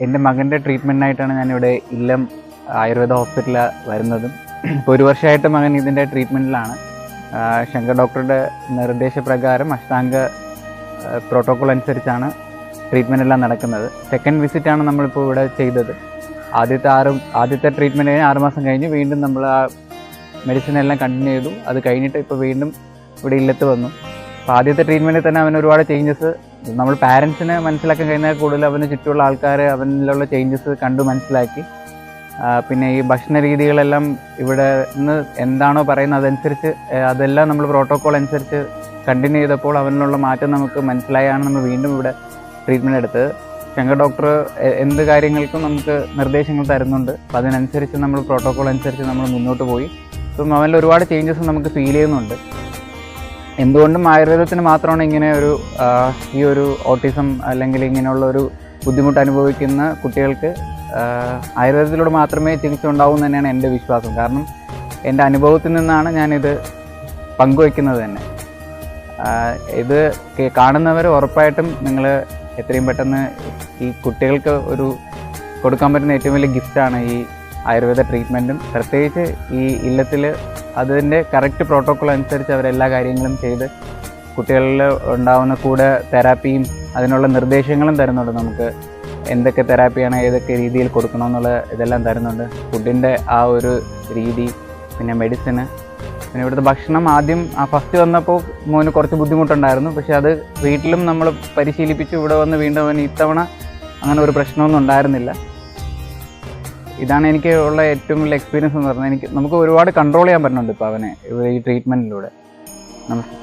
എൻ്റെ മകൻ്റെ ട്രീറ്റ്മെൻറ്റിനായിട്ടാണ് ഞാനിവിടെ ഇല്ലം ആയുർവേദ ഹോസ്പിറ്റലിൽ വരുന്നതും. ഇപ്പോൾ 1 വർഷമായിട്ട് മകൻ ഇതിൻ്റെ ട്രീറ്റ്മെൻറ്റിലാണ്. ശങ്കർ ഡോക്ടറുടെ നിർദ്ദേശപ്രകാരം അഷ്ടാംഗ പ്രോട്ടോക്കോൾ അനുസരിച്ചാണ് ട്രീറ്റ്മെൻ്റ് എല്ലാം നടക്കുന്നത്. സെക്കൻഡ് വിസിറ്റാണ് നമ്മളിപ്പോൾ ഇവിടെ ചെയ്തത്. ആദ്യത്തെ ട്രീറ്റ്മെൻറ്റ് കഴിഞ്ഞ് 6 മാസം കഴിഞ്ഞ് വീണ്ടും നമ്മൾ ആ മെഡിസിൻ എല്ലാം കണ്ടിന്യൂ ചെയ്തു. അത് കഴിഞ്ഞിട്ട് ഇപ്പോൾ വീണ്ടും ഇവിടെ ഇല്ലത്ത് വന്നു. അപ്പോൾ ആദ്യത്തെ ട്രീറ്റ്മെൻറ്റിൽ തന്നെ അവന് ഒരുപാട് ചേഞ്ചസ്, നമ്മൾ പാരൻസിനെ മനസ്സിലാക്കാൻ കഴിയുന്നതിൽ കൂടുതൽ അവന് ചുറ്റുമുള്ള ആൾക്കാർ അവനിലുള്ള ചേഞ്ചസ് കണ്ടു മനസ്സിലാക്കി. പിന്നെ ഈ ഭക്ഷണ രീതികളെല്ലാം ഇവിടെ നിന്ന് എന്താണോ പറയുന്നത് അതനുസരിച്ച് അതെല്ലാം നമ്മൾ പ്രോട്ടോക്കോൾ അനുസരിച്ച് കണ്ടിന്യൂ ചെയ്തപ്പോൾ അവനിലുള്ള മാറ്റം നമുക്ക് മനസ്സിലായാണ് നമ്മൾ വീണ്ടും ഇവിടെ ട്രീറ്റ്മെൻറ്റ് എടുത്തത്. ശങ്കർ ഡോക്ടർ എന്ത് കാര്യങ്ങൾക്കും നമുക്ക് നിർദ്ദേശങ്ങൾ തരുന്നുണ്ട്. അപ്പോൾ അതിനനുസരിച്ച് നമ്മൾ പ്രോട്ടോക്കോൾ അനുസരിച്ച് നമ്മൾ മുന്നോട്ട് പോയി. ഇപ്പം അവനിൽ ഒരുപാട് ചേഞ്ചസ് നമുക്ക് ഫീൽ ചെയ്യുന്നുണ്ട്. എന്തുകൊണ്ടും ആയുർവേദത്തിന് മാത്രമാണ് ഇങ്ങനെ ഈ ഒരു ഓട്ടിസം അല്ലെങ്കിൽ ഇങ്ങനെയുള്ള ഒരു ബുദ്ധിമുട്ട് അനുഭവിക്കുന്ന കുട്ടികൾക്ക് ആയുർവേദത്തിലൂടെ മാത്രമേ ചികിത്സ ഉണ്ടാവും തന്നെയാണ് എൻ്റെ വിശ്വാസം. കാരണം എൻ്റെ അനുഭവത്തിൽ നിന്നാണ് ഞാനിത് പങ്കുവയ്ക്കുന്നത് തന്നെ. ഇത് കാണുന്നവർ ഉറപ്പായിട്ടും നിങ്ങൾ എത്രയും പെട്ടെന്ന് ഈ കുട്ടികൾക്ക് കൊടുക്കാൻ പറ്റുന്ന ഏറ്റവും വലിയ ഗിഫ്റ്റാണ് ഈ ആയുർവേദ ട്രീറ്റ്മെൻറ്റും. പ്രത്യേകിച്ച് ഈ ഇല്ലത്തിൽ അതിൻ്റെ കറക്റ്റ് പ്രോട്ടോക്കോൾ അനുസരിച്ച് അവരെല്ലാ കാര്യങ്ങളും ചെയ്ത് കുട്ടികളിൽ ഉണ്ടാവുന്ന കൂടെ തെറാപ്പിയും അതിനുള്ള നിർദ്ദേശങ്ങളും തരുന്നുണ്ട്. നമുക്ക് എന്തൊക്കെ തെറാപ്പിയാണ് ഏതൊക്കെ രീതിയിൽ കൊടുക്കണമെന്നുള്ള ഇതെല്ലാം തരുന്നുണ്ട്. ഫുഡിൻ്റെ ആ ഒരു രീതി, പിന്നെ മെഡിസിന്, പിന്നെ ഇവിടുത്തെ ഭക്ഷണം. ആദ്യം ഫസ്റ്റ് വന്നപ്പോൾ മോന് കുറച്ച് ബുദ്ധിമുട്ടുണ്ടായിരുന്നു. പക്ഷെ അത് വീട്ടിലും നമ്മൾ പരിശീലിപ്പിച്ച് ഇവിടെ വന്ന് വീണ്ടും അവന് ഇത്തവണ അങ്ങനെ ഒരു പ്രശ്നമൊന്നും ഉണ്ടായിരുന്നില്ല. ഇതാണ് എനിക്ക് ഉള്ള ഏറ്റവും വലിയ എക്സ്പീരിയൻസ് എന്ന് പറഞ്ഞാൽ നമുക്ക് ഒരുപാട് കൺട്രോൾ ചെയ്യാൻ പറ്റുന്നുണ്ട് ഇപ്പോൾ അവനെ ഈ ട്രീറ്റ്മെൻറ്റിലൂടെ. നമസ്കാരം.